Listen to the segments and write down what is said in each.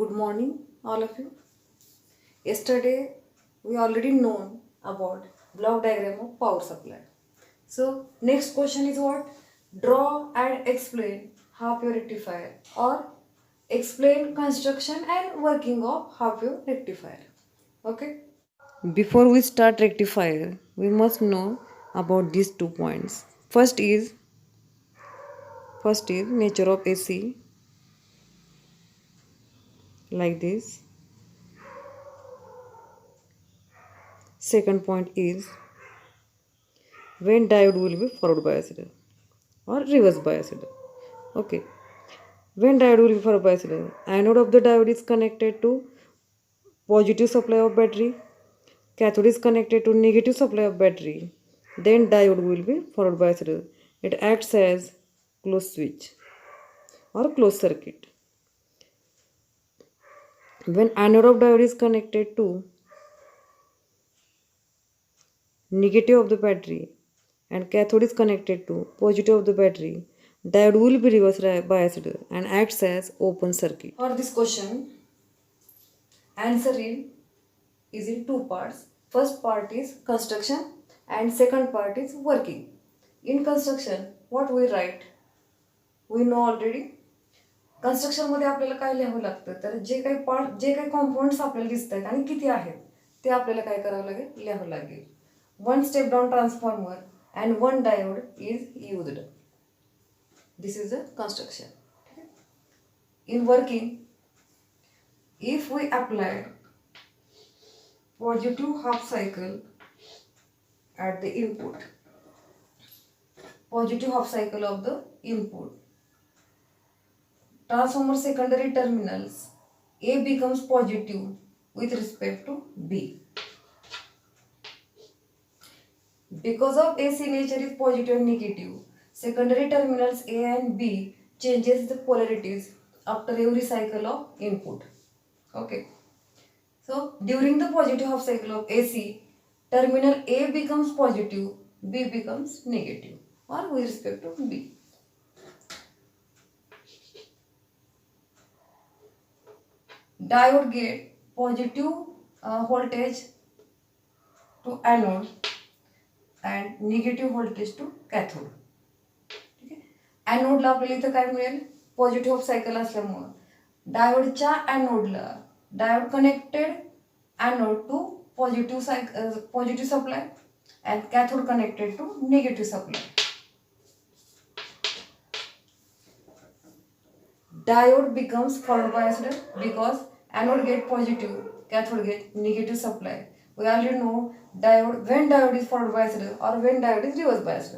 Good morning, all of you. Yesterday, we already known about block diagram of power supply. So, next question is what? Draw and explain half wave rectifier or explain construction and working of half wave rectifier. Okay. Before we start rectifier, we must know about these 2 points. First is nature of AC, like this. Second point is when diode will be forward biased or reverse biased. Okay. When diode will be forward biased, anode of the diode is connected to positive supply of battery, cathode is connected to negative supply of battery. Then diode will be forward biased. It acts as closed switch or closed circuit. When anode of diode is connected to negative of the battery and cathode is connected to positive of the battery, diode will be reverse biased and acts as open circuit. For this question, answer is in two parts. First part is construction and second part is working. In construction, what we write? We know already. Construction मध्ये आपल्याला काय लिहावं लागतं तर जे काही components आपल्याला दिसत आहेत आणि किती आहेत ते आपल्याला काय करावं लागेल लिहावं लागेल. One step down transformer and one diode is used. This is the construction. In working, if we apply positive half cycle at the input, positive half cycle of the input, transformer secondary terminals A becomes positive with respect to B. Because of AC nature is positive and negative, secondary terminals A and B changes the polarities after every cycle of input. Okay. So during the positive half cycle of AC, terminal A becomes positive, B becomes negative or with respect to B. Diode get positive voltage to anode and negative voltage to cathode. ठीक आहे. ॲनोडला आपल्याला इथं काय मिळेल? Positive half cycle असल्यामुळं डायोडच्या ॲनोडला diode connected anode to positive supply and cathode connected to negative supply. Diode becomes forward biased because anode get positive, cathode get negative supply. We already know diode when diode is forward biased or when diode is reverse biased.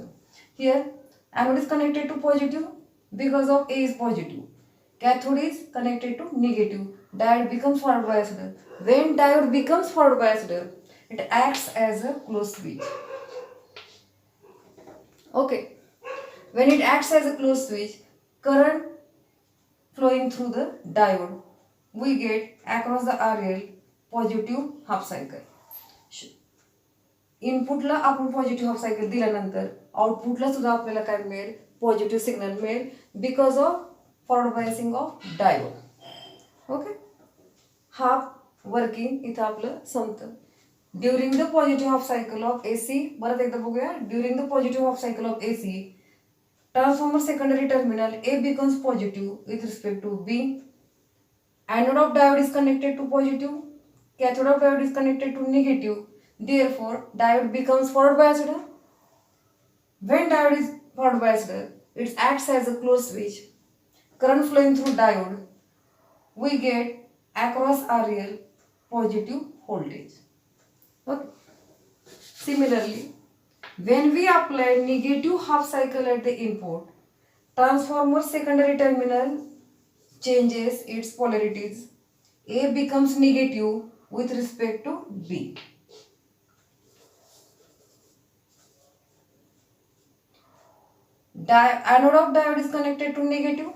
Here anode is connected to positive because of A is positive. Cathode is connected to negative. Diode becomes forward biased. When diode becomes forward biased, it acts as a closed switch. Okay. When it acts as a closed switch, current flowing through the diode, we get across the RL positive half cycle. इनपुटला आपण positive half cycle दिल्यानंतर आउटपुटला सुद्धा आपल्याला काय मिळेल? Positive signal मिळेल because of forward biasing of diode. Okay. Half working इथं आपलं संपतं. During the positive half cycle of AC, परत एकदा बघूया. During the positive half cycle of AC, transformer secondary terminal A becomes positive with respect to B. Anode of diode is connected to positive. Cathode of diode is connected to negative. Therefore, diode becomes forward biased. When diode is forward biased, it acts as a closed switch. Current flowing through diode, we get across RL positive voltage. Okay. Similarly, when we apply negative half cycle at the input, transformer secondary terminal changes its polarities. A becomes negative with respect to B. Anode of diode is connected to negative.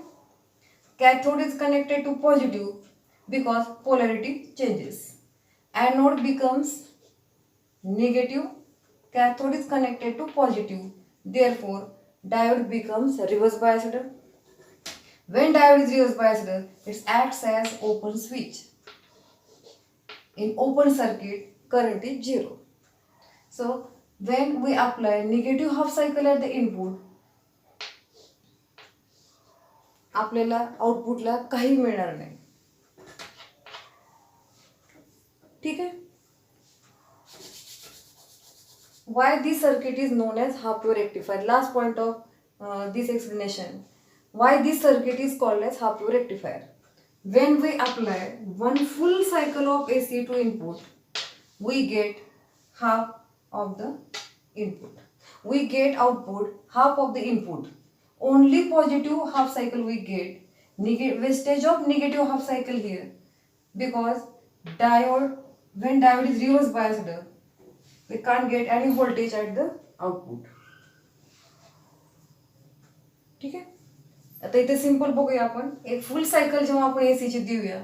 Cathode is connected to positive because polarity changes. Anode becomes negative. Cathode is connected to positive. Therefore, diode becomes reverse biased. When diode is reverse biased, it acts as open switch. In open circuit, current is 0. So when we apply negative half cycle at the input, आपल्याला आउटपुटला काही मिळणार नाही. ठीक आहे. Why this circuit is known as half wave rectifier? Last point of this explanation. Why this circuit is called as half wave rectifier? When we apply one full cycle of AC to input, we get half of the input. We get output half of the input. Only positive half cycle we get. Wastage of negative half cycle here, because diode, when diode is reverse biased, we can't get any voltage at the output. ठीक आहे. आता इथे simple बघूया आपण. एक full cycle जेव्हा आपण एसीची देऊया,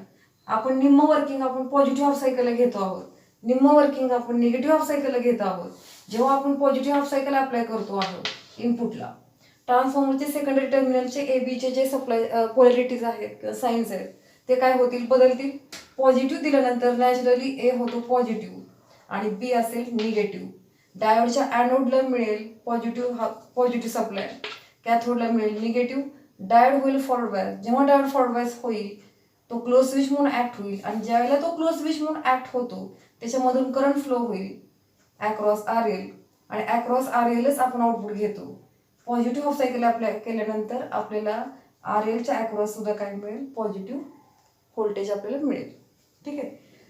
आपण निम्म वर्किंग आपण पॉझिटिव्ह हाफ सायकलला घेतो आहोत, निम्म वर्किंग आपण निगेटिव्ह हाफ सायकलला घेत आहोत. जेव्हा आपण पॉझिटिव्ह हाफ सायकल अप्लाय करतो आहोत इनपुटला, ट्रान्सफॉर्मरचे सेकंडरी टर्मिनलचे ए बीचे जे सप्लाय पोलॅरिटीज आहेत किंवा साईन्स आहेत ते काय होतील, बदलतील. पॉझिटिव्ह दिल्यानंतर नॅचरली ए होतो पॉझिटिव्ह आणि बी असेल निगेटिव्ह. डायोडच्या ॲनोडला मिळेल पॉझिटिव्ह सप्लाय, कॅथोडला मिळेल निगेटिव्ह. डायोड होईल फॉरवर्ड बायस. जेव्हा डायोड फॉरवर्ड बायस होईल तो क्लोज स्विच म्हणून ॲक्ट होईल आणि ज्यावेळेला तो क्लोज स्विच म्हणून ॲक्ट होतो त्याच्यामधून करंट फ्लो होईल ॲक्रॉस आर एल आणि ॲक्रॉस आर एलच आपण आउटपुट घेतो. पॉझिटिव्ह हाफ सायकल अप्लाय केल्यानंतर आपल्याला आर एलच्या ॲक्रॉस सुद्धा काय मिळेल, पॉझिटिव्ह व्होल्टेज आपल्याला मिळेल. ठीक आहे.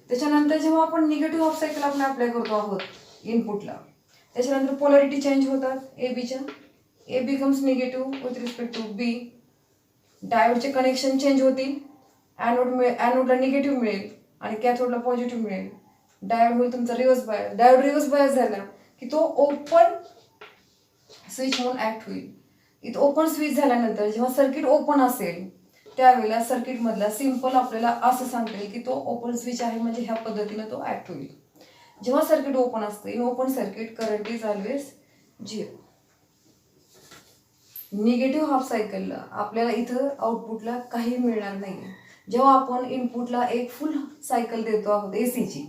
त्याच्यानंतर जेव्हा आपण निगेटिव्ह हाफ सायकल आपण अप्लाय करतो आहोत इनपुटला, त्याच्यानंतर पोलॅरिटी चेंज होतात ए बीच्या. A becomes negative with respect to B. डायोडचे कनेक्शन चेंज होतील. ॲनोडला निगेटिव्ह मिळेल आणि कॅथोडला पॉझिटिव्ह मिळेल. डायोड होईल तुमचा reverse bias. Diode reverse bias झाला की तो ओपन स्विच म्हणून ॲक्ट होईल. इथं ओपन स्विच झाल्यानंतर जेव्हा सर्किट ओपन असेल त्यावेळेला सर्किटमधला सिम्पल आपल्याला असं सांगता येईल की तो ओपन स्विच आहे, म्हणजे ह्या पद्धतीनं तो ॲक्ट होईल. जेव्हा सर्किट ओपन असतं, in open circuit current is always 0. Negative half सायकलला आपल्याला इथं आउटपुटला काही मिळणार नाही. जेव्हा आपण इनपुटला एक फुल सायकल देतो आहोत एसीची,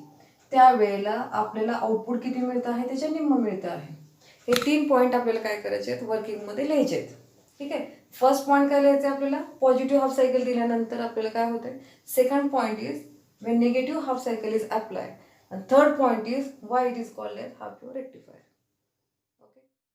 त्यावेळेला आपल्याला आउटपुट किती मिळतं आहे, त्याच्या निम्म मिळतं आहे. हे 3 पॉईंट आपल्याला काय करायचे आहेत, वर्किंगमध्ये लिहायचे आहेत. ठीक आहे. फर्स्ट पॉईंट काय लिहायचं आहे आपल्याला, पॉझिटिव्ह हाफ सायकल दिल्यानंतर आपल्याला काय होतं. Second point is when negative half cycle is applied, and third point is why it is called as half wave rectifier.